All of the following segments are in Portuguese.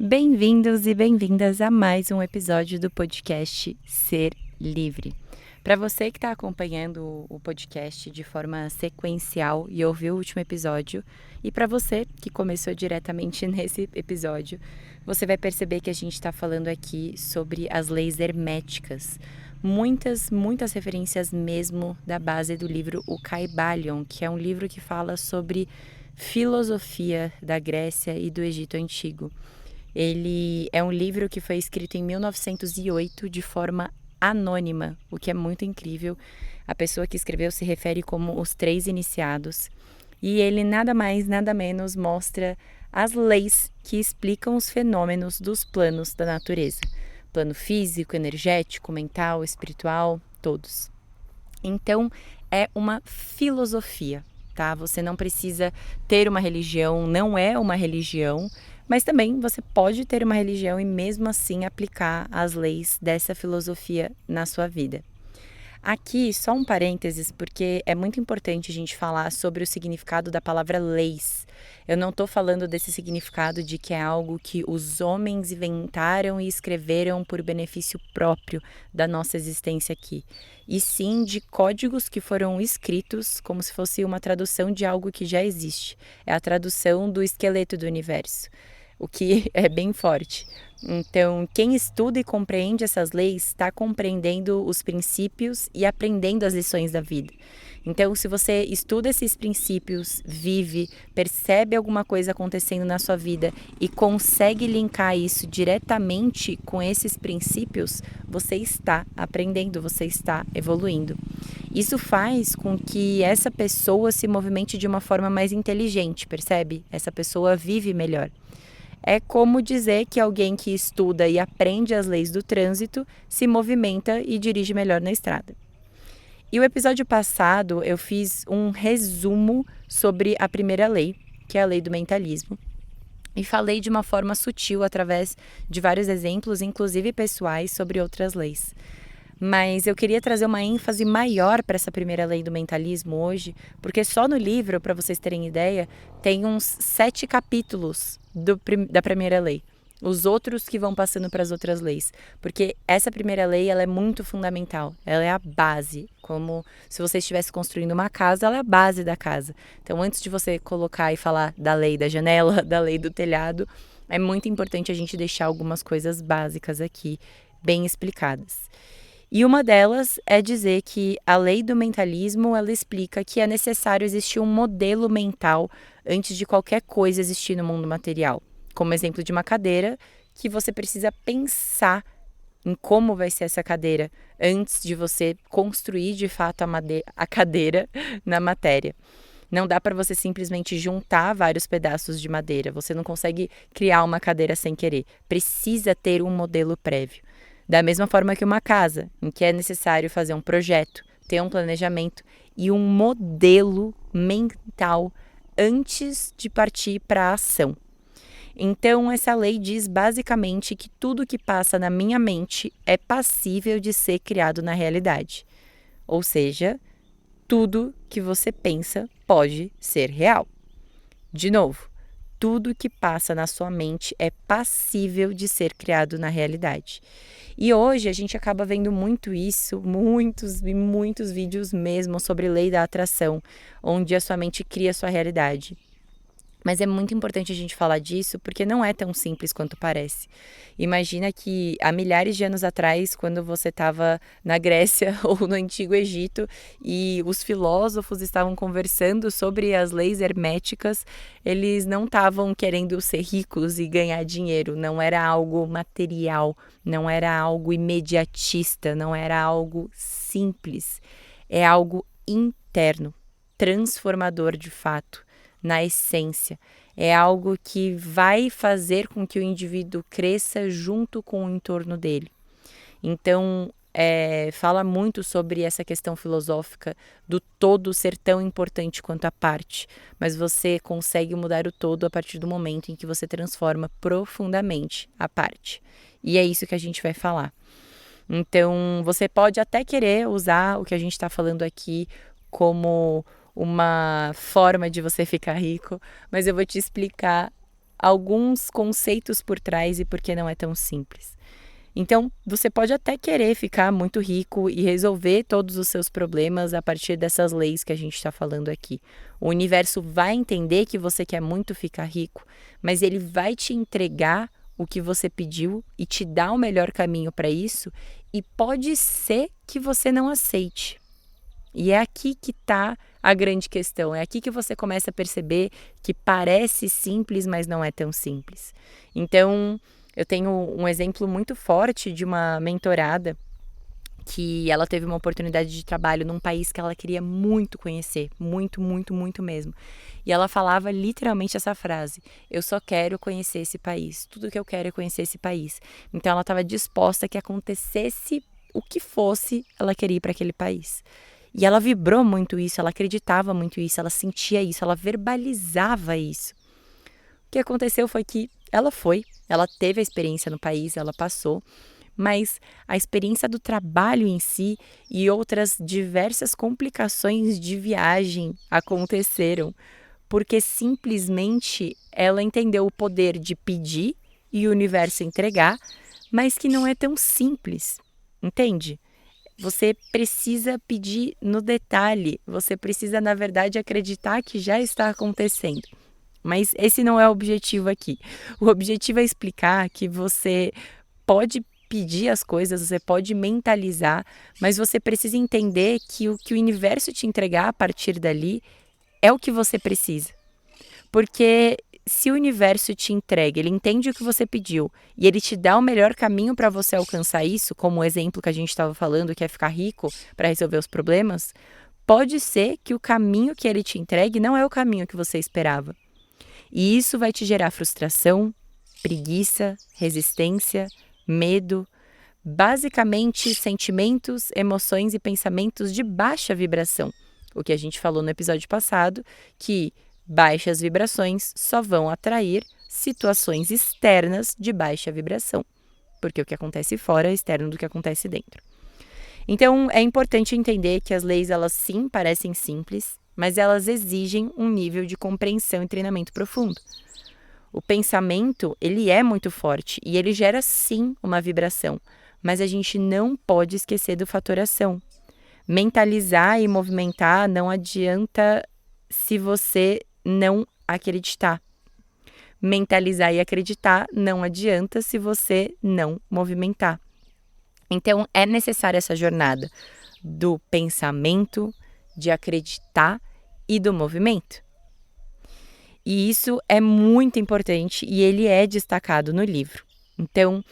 Bem-vindos e bem-vindas a mais um episódio do podcast Ser Livre. Para você que está acompanhando o podcast de forma sequencial e ouviu o último episódio, e para você que começou diretamente nesse episódio, você vai perceber que a gente está falando aqui sobre as leis herméticas. Muitas referências mesmo da base do livro O Kybalion, que é um livro que fala sobre filosofia da Grécia e do Egito Antigo. Ele é um livro que foi escrito em 1908 de forma anônima, o que é muito incrível. A pessoa que escreveu se refere como os três iniciados. E ele nada mais, nada menos mostra as leis que explicam os fenômenos dos planos da natureza. Plano físico, energético, mental, espiritual, todos. Então, é uma filosofia, tá? Você não precisa ter uma religião, não é uma religião, mas também você pode ter uma religião e mesmo assim aplicar as leis dessa filosofia na sua vida. Aqui, só um parênteses, porque é muito importante a gente falar sobre o significado da palavra leis. Eu não estou falando desse significado de que é algo que os homens inventaram e escreveram por benefício próprio da nossa existência aqui, e sim de códigos que foram escritos como se fosse uma tradução de algo que já existe. É a tradução do esqueleto do universo, o que é bem forte. Então, quem estuda e compreende essas leis está compreendendo os princípios e aprendendo as lições da vida. Então, se você estuda esses princípios, vive, percebe alguma coisa acontecendo na sua vida e consegue linkar isso diretamente com esses princípios, você está aprendendo, você está evoluindo. Isso faz com que essa pessoa se movimente de uma forma mais inteligente, percebe? Essa pessoa vive melhor. É como dizer que alguém que estuda e aprende as leis do trânsito se movimenta e dirige melhor na estrada. E o episódio passado eu fiz um resumo sobre a primeira lei, que é a lei do mentalismo. E falei de uma forma sutil através de vários exemplos, inclusive pessoais, sobre outras leis. Mas eu queria trazer uma ênfase maior para essa primeira lei do mentalismo hoje, porque só no livro, para vocês terem ideia, tem uns 7 capítulos da primeira lei. Os outros que vão passando para as outras leis. Porque essa primeira lei ela é muito fundamental. Ela é a base. Como se você estivesse construindo uma casa, ela é a base da casa. Então, antes de você colocar e falar da lei da janela, da lei do telhado, é muito importante a gente deixar algumas coisas básicas aqui, bem explicadas. E uma delas é dizer que a lei do mentalismo, ela explica que é necessário existir um modelo mental antes de qualquer coisa existir no mundo material. Como exemplo de uma cadeira, que você precisa pensar em como vai ser essa cadeira antes de você construir de fato a cadeira na matéria. Não dá para você simplesmente juntar vários pedaços de madeira. Você não consegue criar uma cadeira sem querer. Precisa ter um modelo prévio. Da mesma forma que uma casa, em que é necessário fazer um projeto, ter um planejamento e um modelo mental antes de partir para a ação. Então, essa lei diz basicamente que tudo que passa na minha mente é passível de ser criado na realidade. Ou seja, tudo que você pensa pode ser real. De novo, tudo que passa na sua mente é passível de ser criado na realidade. E hoje a gente acaba vendo muito isso, muitos vídeos mesmo sobre lei da atração, onde a sua mente cria a sua realidade. Mas é muito importante a gente falar disso porque não é tão simples quanto parece. Imagina que há milhares de anos atrás, quando você estava na Grécia ou no Antigo Egito e os filósofos estavam conversando sobre as leis herméticas, eles não estavam querendo ser ricos e ganhar dinheiro. Não era algo material, não era algo imediatista, não era algo simples. É algo interno, transformador de fato. Na essência, é algo que vai fazer com que o indivíduo cresça junto com o entorno dele. Então, fala muito sobre essa questão filosófica do todo ser tão importante quanto a parte, mas você consegue mudar o todo a partir do momento em que você transforma profundamente a parte. E é isso que a gente vai falar. Então, você pode até querer usar o que a gente está falando aqui como uma forma de você ficar rico, mas eu vou te explicar alguns conceitos por trás e por que não é tão simples. Então, você pode até querer ficar muito rico e resolver todos os seus problemas a partir dessas leis que a gente está falando aqui. O universo vai entender que você quer muito ficar rico, mas ele vai te entregar o que você pediu e te dar o melhor caminho para isso, e pode ser que você não aceite. E é aqui que está a grande questão, é aqui que você começa a perceber que parece simples, mas não é tão simples. Então, eu tenho um exemplo muito forte de uma mentorada que ela teve uma oportunidade de trabalho num país que ela queria muito conhecer, muito, muito, muito mesmo. E ela falava literalmente essa frase: eu só quero conhecer esse país, tudo que eu quero é conhecer esse país. Então ela estava disposta a que acontecesse o que fosse, ela queria ir para aquele país. E ela vibrou muito isso, ela acreditava muito isso, ela sentia isso, ela verbalizava isso. O que aconteceu foi que ela teve a experiência no país, ela passou, mas a experiência do trabalho em si e outras diversas complicações de viagem aconteceram, porque simplesmente ela entendeu o poder de pedir e o universo entregar, mas que não é tão simples, entende? Você precisa pedir no detalhe, você precisa, na verdade, acreditar que já está acontecendo. Mas esse não é o objetivo aqui. O objetivo é explicar que você pode pedir as coisas, você pode mentalizar, mas você precisa entender que o que o universo te entregar a partir dali é o que você precisa. Porque se o universo te entrega, ele entende o que você pediu e ele te dá o melhor caminho para você alcançar isso, como o exemplo que a gente estava falando, que é ficar rico para resolver os problemas, pode ser que o caminho que ele te entregue não é o caminho que você esperava. E isso vai te gerar frustração, preguiça, resistência, medo, basicamente sentimentos, emoções e pensamentos de baixa vibração. O que a gente falou no episódio passado, que baixas vibrações só vão atrair situações externas de baixa vibração, porque o que acontece fora é externo do que acontece dentro. Então, é importante entender que as leis, elas sim parecem simples, mas elas exigem um nível de compreensão e treinamento profundo. O pensamento, ele é muito forte e ele gera sim uma vibração, mas a gente não pode esquecer do fator ação. Mentalizar e movimentar não adianta se você não acreditar. Mentalizar e acreditar não adianta se você não movimentar. Então, é necessária essa jornada do pensamento, de acreditar e do movimento. E isso é muito importante e ele é destacado no livro. Então,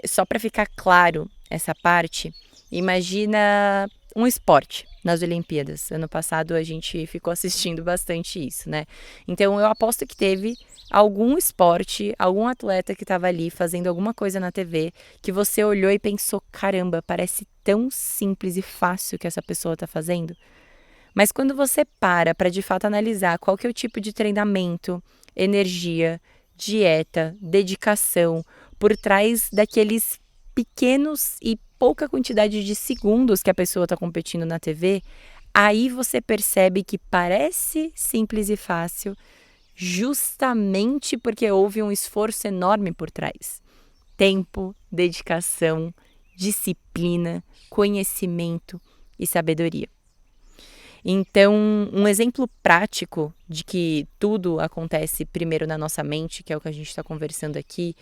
só para ficar claro essa parte, imagina um esporte nas Olimpíadas. Ano passado a gente ficou assistindo bastante isso, né? Então, eu aposto que teve algum esporte, algum atleta que estava ali fazendo alguma coisa na TV que você olhou e pensou: caramba, parece tão simples e fácil que essa pessoa está fazendo. Mas quando você para de fato analisar qual que é o tipo de treinamento, energia, dieta, dedicação por trás daqueles pequenos e pouca quantidade de segundos que a pessoa está competindo na TV, aí você percebe que parece simples e fácil, justamente porque houve um esforço enorme por trás. Tempo, dedicação, disciplina, conhecimento e sabedoria. Então, um exemplo prático de que tudo acontece primeiro na nossa mente, que é o que a gente está conversando aqui,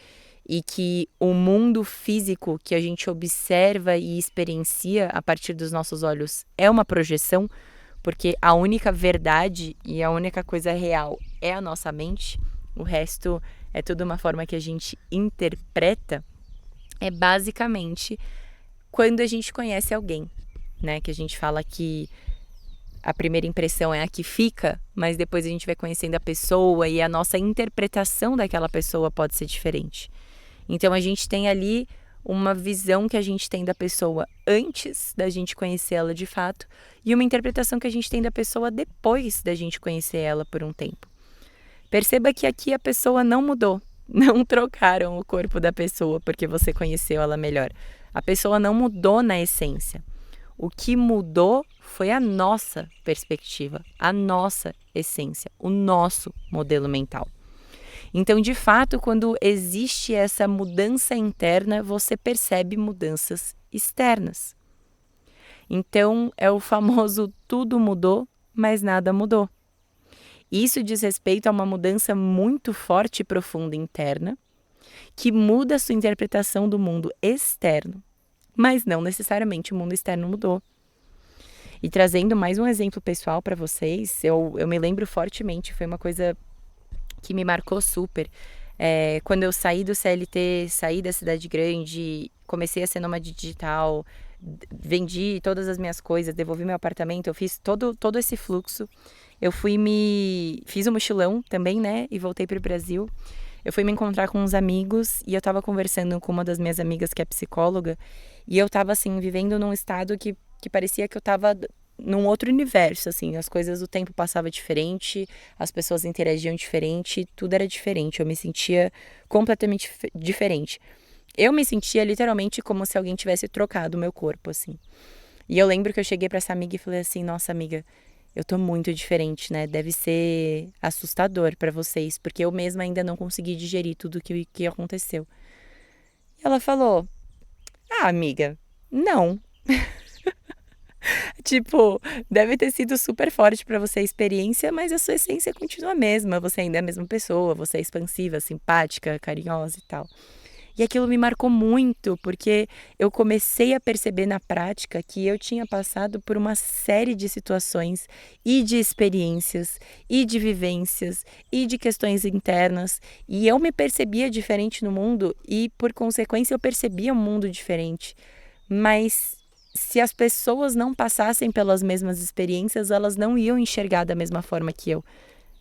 e que o mundo físico que a gente observa e experiencia a partir dos nossos olhos é uma projeção, porque a única verdade e a única coisa real é a nossa mente, o resto é tudo uma forma que a gente interpreta, é basicamente quando a gente conhece alguém, né? Que a gente fala que a primeira impressão é a que fica, mas depois a gente vai conhecendo a pessoa e a nossa interpretação daquela pessoa pode ser diferente. Então a gente tem ali uma visão que a gente tem da pessoa antes da gente conhecer ela de fato e uma interpretação que a gente tem da pessoa depois da gente conhecer ela por um tempo. Perceba que aqui a pessoa não mudou, não trocaram o corpo da pessoa porque você conheceu ela melhor. A pessoa não mudou na essência. O que mudou foi a nossa perspectiva, a nossa essência, o nosso modelo mental. Então, de fato, quando existe essa mudança interna, você percebe mudanças externas. Então, é o famoso tudo mudou, mas nada mudou. Isso diz respeito a uma mudança muito forte e profunda interna, que muda a sua interpretação do mundo externo, mas não necessariamente o mundo externo mudou. E trazendo mais um exemplo pessoal para vocês, eu me lembro fortemente, foi uma coisa que me marcou super. Quando eu saí do CLT, saí da cidade grande, comecei a ser nômade digital, vendi todas as minhas coisas, devolvi meu apartamento, eu fiz todo esse fluxo. Eu fiz um mochilão também, né, e voltei para o Brasil. Eu fui me encontrar com uns amigos e eu tava conversando com uma das minhas amigas que é psicóloga, e eu tava assim, vivendo num estado que parecia que eu tava num outro universo, assim, as coisas, o tempo passava diferente, as pessoas interagiam diferente, tudo era diferente, eu me sentia completamente diferente. Eu me sentia literalmente como se alguém tivesse trocado o meu corpo, assim. E eu lembro que eu cheguei pra essa amiga e falei assim, nossa amiga, eu tô muito diferente, né? Deve ser assustador pra vocês, porque eu mesma ainda não consegui digerir tudo que aconteceu. E ela falou, amiga, não. Tipo, deve ter sido super forte pra você a experiência, mas a sua essência continua a mesma. Você ainda é a mesma pessoa, você é expansiva, simpática, carinhosa e tal. E aquilo me marcou muito, porque eu comecei a perceber na prática que eu tinha passado por uma série de situações e de experiências e de vivências e de questões internas, e eu me percebia diferente no mundo e, por consequência, eu percebia um mundo diferente. Mas se as pessoas não passassem pelas mesmas experiências, elas não iam enxergar da mesma forma que eu.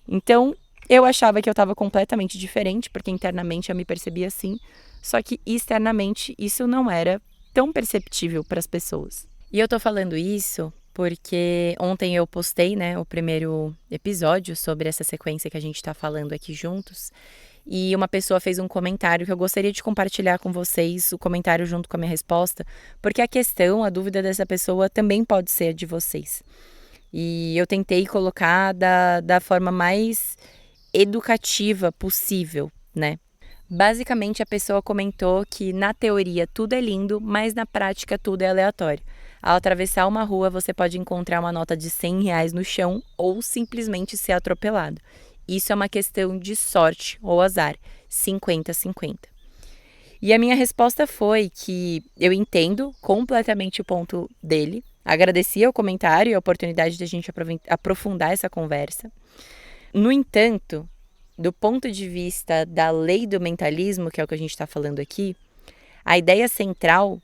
Então, eu achava que eu estava completamente diferente, porque internamente eu me percebia assim, só que externamente isso não era tão perceptível para as pessoas. E eu tô falando isso porque ontem eu postei, né, o primeiro episódio sobre essa sequência que a gente tá falando aqui juntos, e uma pessoa fez um comentário que eu gostaria de compartilhar com vocês, o comentário junto com a minha resposta, porque a dúvida dessa pessoa também pode ser a de vocês. E eu tentei colocar da forma mais educativa possível, né? Basicamente, a pessoa comentou que na teoria tudo é lindo, mas na prática tudo é aleatório. Ao atravessar uma rua, você pode encontrar uma nota de R$ 100 no chão ou simplesmente ser atropelado. Isso é uma questão de sorte ou azar, 50-50. E a minha resposta foi que eu entendo completamente o ponto dele, agradecia o comentário e a oportunidade de a gente aprofundar essa conversa. No entanto, do ponto de vista da lei do mentalismo, que é o que a gente está falando aqui, a ideia central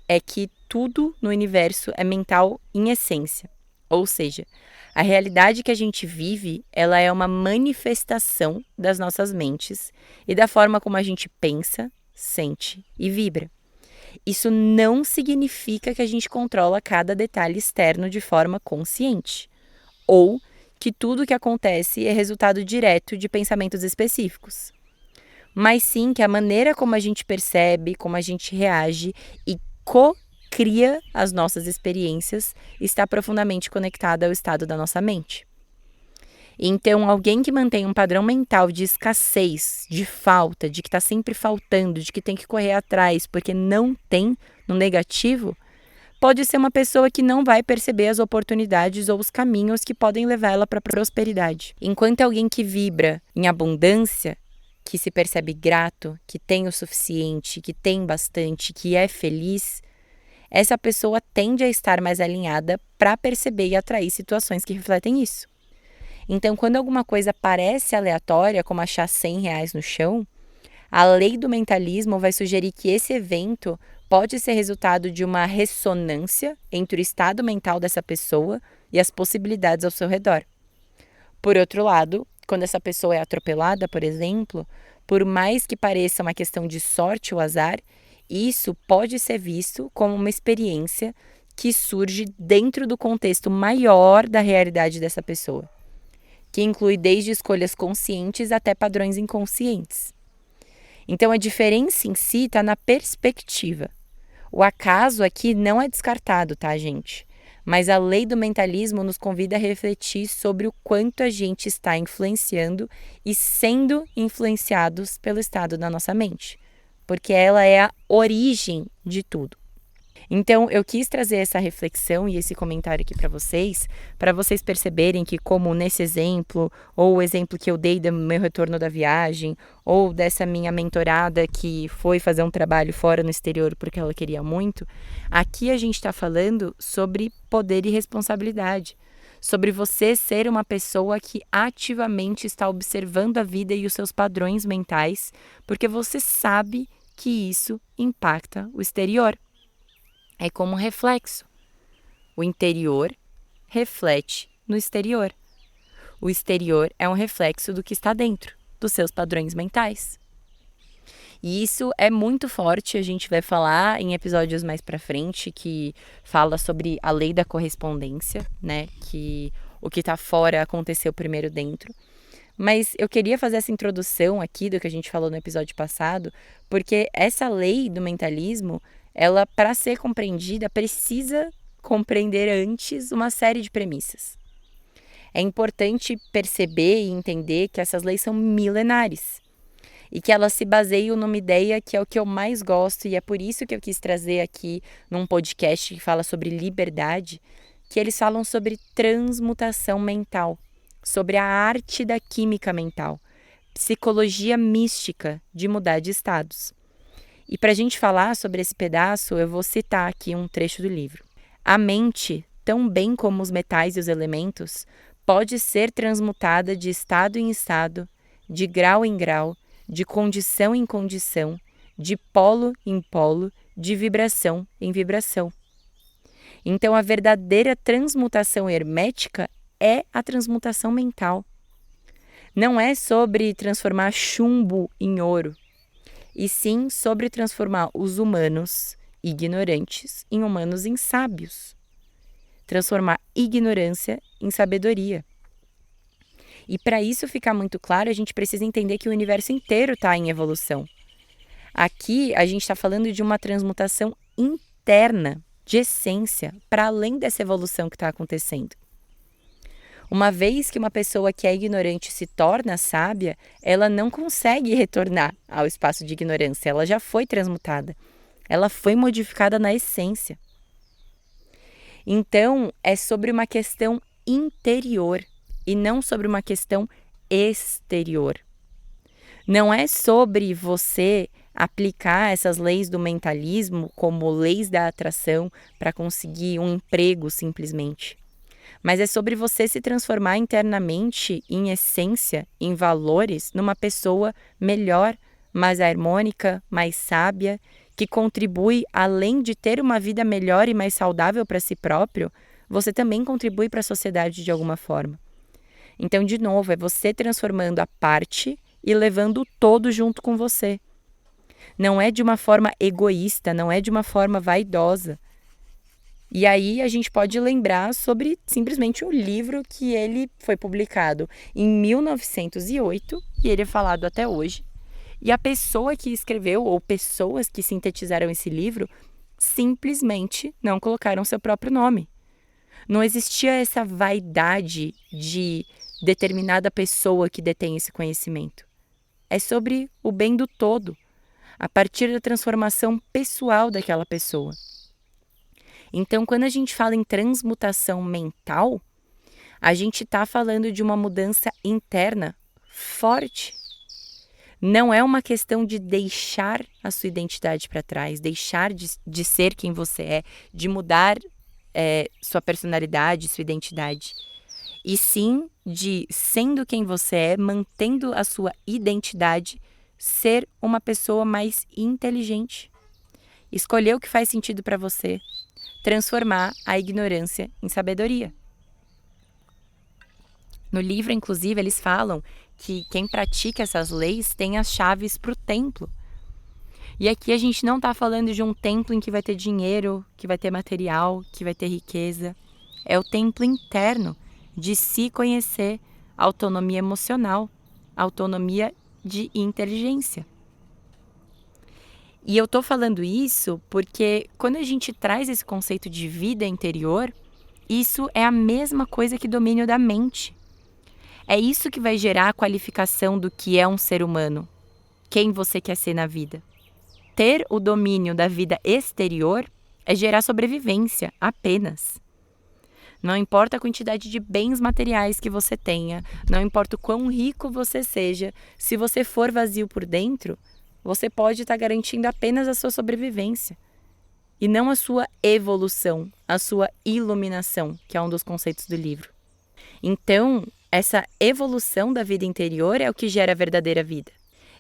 é que tudo no universo é mental em essência. Ou seja, a realidade que a gente vive, ela é uma manifestação das nossas mentes e da forma como a gente pensa, sente e vibra. Isso não significa que a gente controla cada detalhe externo de forma consciente, ou que tudo que acontece é resultado direto de pensamentos específicos. Mas sim que a maneira como a gente percebe, como a gente reage e co-cria as nossas experiências está profundamente conectada ao estado da nossa mente. Então, alguém que mantém um padrão mental de escassez, de falta, de que está sempre faltando, de que tem que correr atrás porque não tem no negativo, pode ser uma pessoa que não vai perceber as oportunidades ou os caminhos que podem levá-la para a prosperidade. Enquanto alguém que vibra em abundância, que se percebe grato, que tem o suficiente, que tem bastante, que é feliz, essa pessoa tende a estar mais alinhada para perceber e atrair situações que refletem isso. Então, quando alguma coisa parece aleatória, como achar R$ 100 no chão, a lei do mentalismo vai sugerir que esse evento pode ser resultado de uma ressonância entre o estado mental dessa pessoa e as possibilidades ao seu redor. Por outro lado, quando essa pessoa é atropelada, por exemplo, por mais que pareça uma questão de sorte ou azar, isso pode ser visto como uma experiência que surge dentro do contexto maior da realidade dessa pessoa, que inclui desde escolhas conscientes até padrões inconscientes. Então, a diferença em si está na perspectiva. O acaso aqui não é descartado, tá, gente? Mas a lei do mentalismo nos convida a refletir sobre o quanto a gente está influenciando e sendo influenciados pelo estado da nossa mente, porque ela é a origem de tudo. Então, eu quis trazer essa reflexão e esse comentário aqui para vocês perceberem que, como nesse exemplo, ou o exemplo que eu dei do meu retorno da viagem, ou dessa minha mentorada que foi fazer um trabalho fora no exterior porque ela queria muito, aqui a gente está falando sobre poder e responsabilidade. Sobre você ser uma pessoa que ativamente está observando a vida e os seus padrões mentais, porque você sabe que isso impacta o exterior. É como um reflexo. O interior reflete no exterior. O exterior é um reflexo do que está dentro, dos seus padrões mentais. E isso é muito forte, a gente vai falar em episódios mais pra frente, que fala sobre a lei da correspondência, né? Que o que tá fora aconteceu primeiro dentro. Mas eu queria fazer essa introdução aqui do que a gente falou no episódio passado, porque essa lei do mentalismo, ela, para ser compreendida, precisa compreender antes uma série de premissas. É importante perceber e entender que essas leis são milenares e que elas se baseiam numa ideia que é o que eu mais gosto, e é por isso que eu quis trazer aqui num podcast que fala sobre liberdade, que eles falam sobre transmutação mental, sobre a arte da química mental, psicologia mística de mudar de estados. E para a gente falar sobre esse pedaço, eu vou citar aqui um trecho do livro. A mente, tão bem como os metais e os elementos, pode ser transmutada de estado em estado, de grau em grau, de condição em condição, de polo em polo, de vibração em vibração. Então, a verdadeira transmutação hermética é a transmutação mental. Não é sobre transformar chumbo em ouro, e sim sobre transformar os humanos ignorantes em humanos insábios. Transformar ignorância em sabedoria. E para isso ficar muito claro, a gente precisa entender que o universo inteiro está em evolução. Aqui a gente está falando de uma transmutação interna, de essência, para além dessa evolução que está acontecendo. Uma vez que uma pessoa que é ignorante se torna sábia, ela não consegue retornar ao espaço de ignorância, ela já foi transmutada, ela foi modificada na essência. Então, é sobre uma questão interior e não sobre uma questão exterior. Não é sobre você aplicar essas leis do mentalismo como leis da atração para conseguir um emprego simplesmente. Mas é sobre você se transformar internamente, em essência, em valores, numa pessoa melhor, mais harmônica, mais sábia, que contribui, além de ter uma vida melhor e mais saudável para si próprio, você também contribui para a sociedade de alguma forma. Então, de novo, é você transformando a parte e levando o todo junto com você. Não é de uma forma egoísta, não é de uma forma vaidosa. E aí a gente pode lembrar sobre simplesmente um livro que ele foi publicado em 1908 e ele é falado até hoje. E a pessoa que escreveu, ou pessoas que sintetizaram esse livro, simplesmente não colocaram seu próprio nome. Não existia essa vaidade de determinada pessoa que detém esse conhecimento. É sobre o bem do todo, a partir da transformação pessoal daquela pessoa. Então, quando a gente fala em transmutação mental, a gente está falando de uma mudança interna forte. Não é uma questão de deixar a sua identidade para trás, deixar de ser quem você é, de mudar sua personalidade, sua identidade. E sim de, sendo quem você é, mantendo a sua identidade, ser uma pessoa mais inteligente. Escolher o que faz sentido para você. Transformar a ignorância em sabedoria. No livro, inclusive, eles falam que quem pratica essas leis tem as chaves para o templo. E aqui a gente não está falando de um templo em que vai ter dinheiro, que vai ter material, que vai ter riqueza. É o templo interno de se conhecer, autonomia emocional, autonomia de inteligência. E eu tô falando isso porque quando a gente traz esse conceito de vida interior, Isso é a mesma coisa que domínio da mente. É isso que vai gerar a qualificação do que é um ser humano, quem você quer ser na vida. Ter o domínio da vida exterior é gerar sobrevivência, apenas. Não importa a quantidade de bens materiais que você tenha, não importa o quão rico você seja, se você for vazio por dentro, você pode estar garantindo apenas a sua sobrevivência. E não a sua evolução, a sua iluminação, que é um dos conceitos do livro. Então, essa evolução da vida interior é o que gera a verdadeira vida.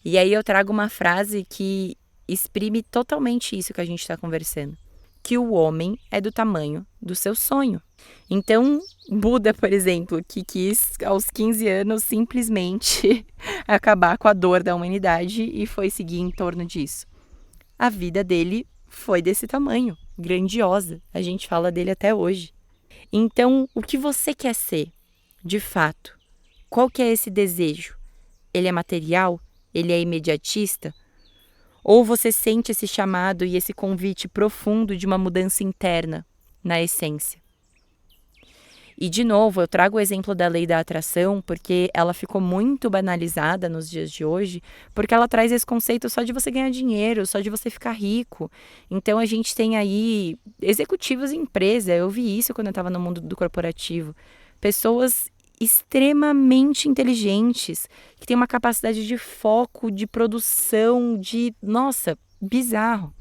E aí eu trago uma frase que exprime totalmente isso que a gente está conversando. Que o homem é do tamanho do seu sonho. Então, Buda, por exemplo, que quis aos 15 anos simplesmente acabar com a dor da humanidade e foi seguir em torno disso. A vida dele foi desse tamanho, grandiosa. A gente fala dele até hoje. Então, o que você quer ser, de fato? Qual que é esse desejo? Ele é material? Ele é imediatista? Ou você sente esse chamado e esse convite profundo de uma mudança interna, na essência? E, de novo, eu trago o exemplo da lei da atração, porque ela ficou muito banalizada nos dias de hoje, porque ela traz esse conceito só de você ganhar dinheiro, só de você ficar rico. Então, a gente tem aí executivos em empresa, eu vi isso quando eu estava no mundo do corporativo. Pessoas extremamente inteligentes, que têm uma capacidade de foco, de produção, nossa, bizarro.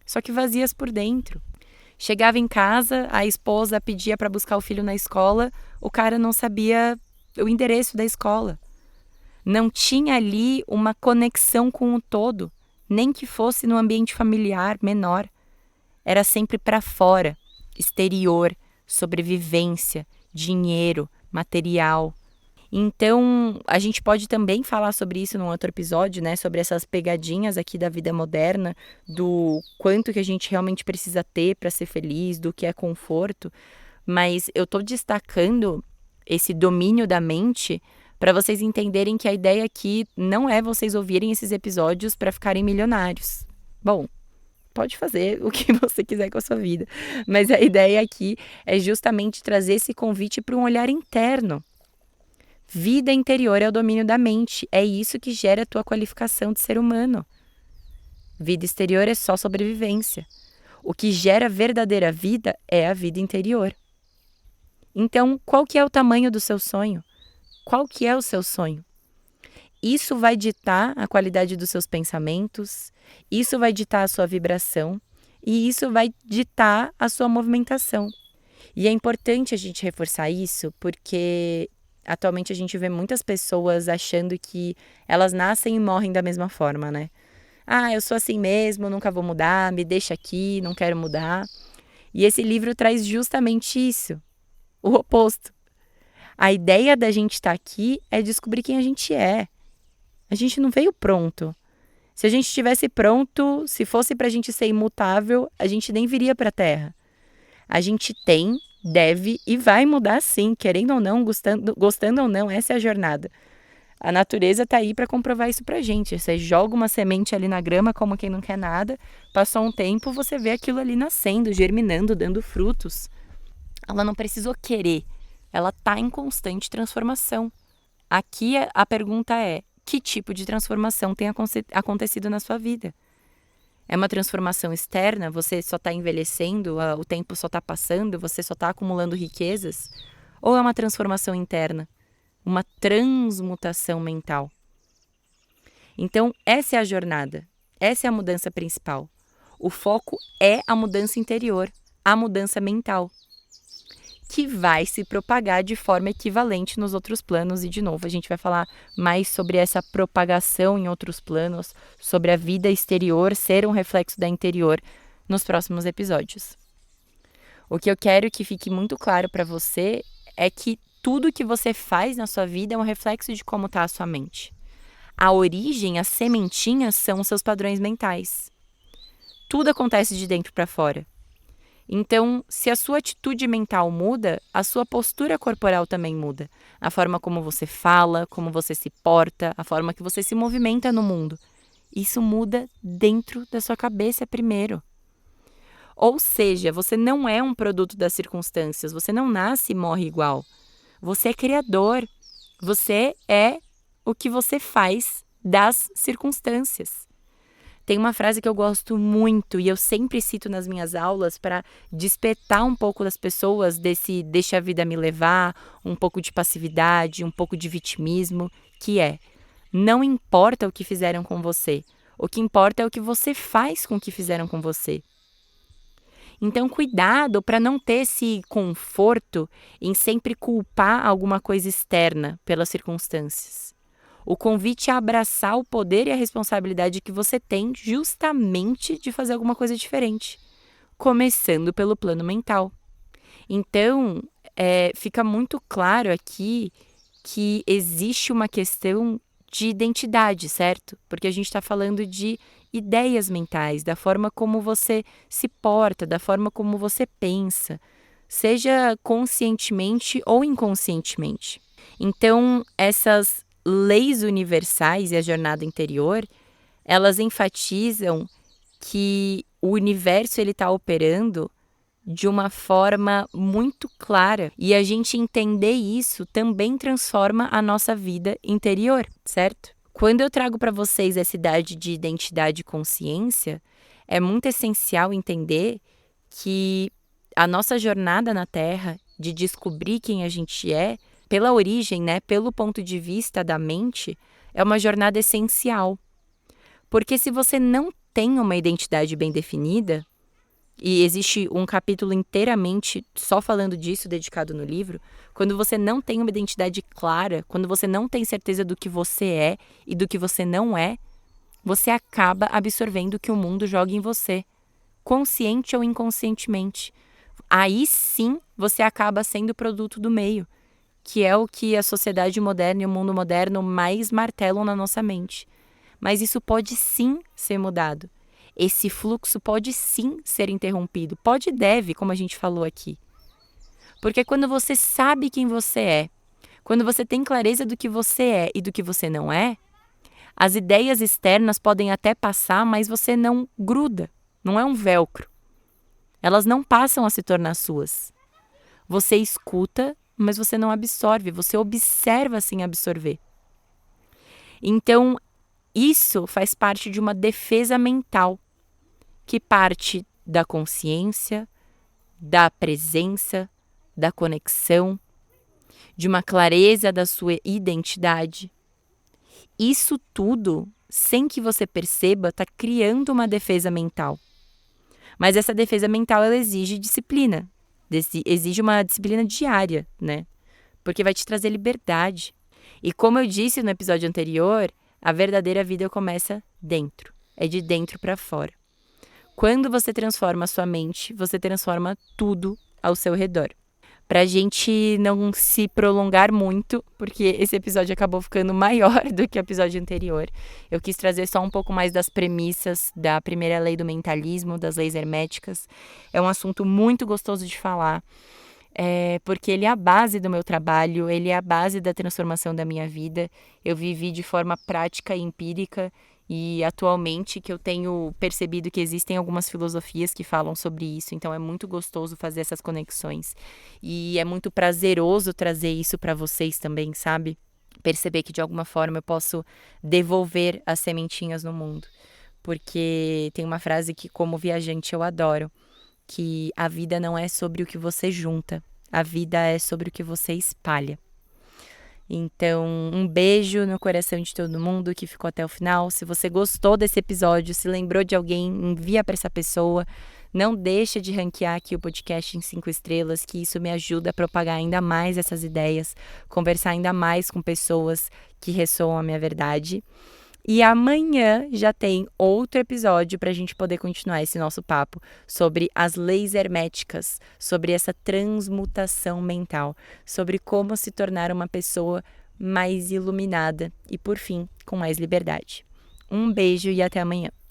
Só que vazias por dentro. Chegava em casa, a esposa pedia para buscar o filho na escola, o cara não sabia o endereço da escola. Não tinha ali uma conexão com o todo, nem que fosse no ambiente familiar menor. Era sempre para fora, exterior, sobrevivência, dinheiro, material. Então, a gente pode também falar sobre isso num outro episódio, né? Sobre essas pegadinhas aqui da vida moderna, do quanto que a gente realmente precisa ter para ser feliz, do que é conforto. Mas eu tô destacando esse domínio da mente para vocês entenderem que a ideia aqui não é vocês ouvirem esses episódios para ficarem milionários. Bom, pode fazer o que você quiser com a sua vida, mas a ideia aqui é justamente trazer esse convite para um olhar interno. Vida interior é o domínio da mente, é isso que gera a tua qualificação de ser humano. Vida exterior é só sobrevivência. O que gera a verdadeira vida é a vida interior. Então, qual que é o tamanho do seu sonho? Qual que é o seu sonho? Isso vai ditar a qualidade dos seus pensamentos, isso vai ditar a sua vibração e isso vai ditar a sua movimentação. E é importante a gente reforçar isso porque atualmente a gente vê muitas pessoas achando que elas nascem e morrem da mesma forma, né? Ah, eu sou assim mesmo, nunca vou mudar, me deixa aqui, não quero mudar. E esse livro traz justamente isso, o oposto. A ideia da gente estar aqui é descobrir quem a gente é. A gente não veio pronto. Se a gente estivesse pronto, se fosse pra gente ser imutável, a gente nem viria pra Terra. A gente tem, deve e vai mudar sim, querendo ou não, gostando ou não, essa é a jornada. A natureza tá aí para comprovar isso pra gente. Você joga uma semente ali na grama como quem não quer nada, passou um tempo, você vê aquilo ali nascendo, germinando, dando frutos. Ela não precisou querer, ela tá em constante transformação. Aqui a pergunta é, que tipo de transformação tem acontecido na sua vida? É uma transformação externa? Você só está envelhecendo, o tempo só está passando, você só está acumulando riquezas? Ou é uma transformação interna? Uma transmutação mental? Então, essa é a jornada. Essa é a mudança principal. O foco é a mudança interior, a mudança mental, que vai se propagar de forma equivalente nos outros planos. E, de novo, a gente vai falar mais sobre essa propagação em outros planos, sobre a vida exterior ser um reflexo da interior nos próximos episódios. O que eu quero que fique muito claro para você é que tudo que você faz na sua vida é um reflexo de como está a sua mente. A origem, as sementinhas são os seus padrões mentais. Tudo acontece de dentro para fora. Então, se a sua atitude mental muda, a sua postura corporal também muda. A forma como você fala, como você se porta, a forma que você se movimenta no mundo. Isso muda dentro da sua cabeça primeiro. Ou seja, você não é um produto das circunstâncias, você não nasce e morre igual. Você é criador, você é o que você faz das circunstâncias. Tem uma frase que eu gosto muito e eu sempre cito nas minhas aulas para despertar um pouco das pessoas desse deixa a vida me levar, um pouco de passividade, um pouco de vitimismo, que é: não importa o que fizeram com você, o que importa é o que você faz com o que fizeram com você. Então, cuidado para não ter esse conforto em sempre culpar alguma coisa externa pelas circunstâncias. O convite é abraçar o poder e a responsabilidade que você tem justamente de fazer alguma coisa diferente, começando pelo plano mental. Então, fica muito claro aqui que existe uma questão de identidade, certo? Porque a gente está falando de ideias mentais, da forma como você se porta, da forma como você pensa, seja conscientemente ou inconscientemente. Então, essas leis universais e a jornada interior, elas enfatizam que o universo ele está operando de uma forma muito clara. E a gente entender isso também transforma a nossa vida interior, certo? Quando eu trago para vocês essa idade de identidade e consciência, é muito essencial entender que a nossa jornada na Terra, de descobrir quem a gente é, pela origem, né, pelo ponto de vista da mente, é uma jornada essencial. Porque se você não tem uma identidade bem definida, e existe um capítulo inteiramente só falando disso, dedicado no livro, quando você não tem uma identidade clara, quando você não tem certeza do que você é e do que você não é, você acaba absorvendo o que o mundo joga em você, consciente ou inconscientemente. Aí sim você acaba sendo produto do meio, que é o que a sociedade moderna e o mundo moderno mais martelam na nossa mente. Mas isso pode sim ser mudado. Esse fluxo pode sim ser interrompido. Pode e deve, como a gente falou aqui. Porque quando você sabe quem você é, quando você tem clareza do que você é e do que você não é, as ideias externas podem até passar, mas você não gruda. Não é um velcro. Elas não passam a se tornar suas. Você escuta, mas você não absorve. Você observa sem absorver. Então, isso faz parte de uma defesa mental, que parte da consciência, da presença, da conexão, de uma clareza da sua identidade. Isso tudo, sem que você perceba, está criando uma defesa mental. Mas essa defesa mental, ela exige disciplina, exige uma disciplina diária, né? Porque vai te trazer liberdade. E como eu disse no episódio anterior, a verdadeira vida começa dentro, é de dentro para fora. Quando você transforma a sua mente, você transforma tudo ao seu redor. Pra gente não se prolongar muito, porque esse episódio acabou ficando maior do que o episódio anterior, eu quis trazer só um pouco mais das premissas da primeira lei do mentalismo, das leis herméticas. É um assunto muito gostoso de falar, porque ele é a base do meu trabalho, ele é a base da transformação da minha vida. Eu vivi de forma prática e empírica, e atualmente que eu tenho percebido que existem algumas filosofias que falam sobre isso, então é muito gostoso fazer essas conexões. E é muito prazeroso trazer isso para vocês também, sabe? Perceber que de alguma forma eu posso devolver as sementinhas no mundo. Porque tem uma frase que, como viajante, eu adoro, que a vida não é sobre o que você junta, a vida é sobre o que você espalha. Então, um beijo no coração de todo mundo que ficou até o final. Se você gostou desse episódio, se lembrou de alguém, envia para essa pessoa. Não deixa de ranquear aqui o podcast em 5 estrelas, que isso me ajuda a propagar ainda mais essas ideias, conversar ainda mais com pessoas que ressoam a minha verdade. E amanhã já tem outro episódio para a gente poder continuar esse nosso papo sobre as leis herméticas, sobre essa transmutação mental, sobre como se tornar uma pessoa mais iluminada e, por fim, com mais liberdade. Um beijo e até amanhã.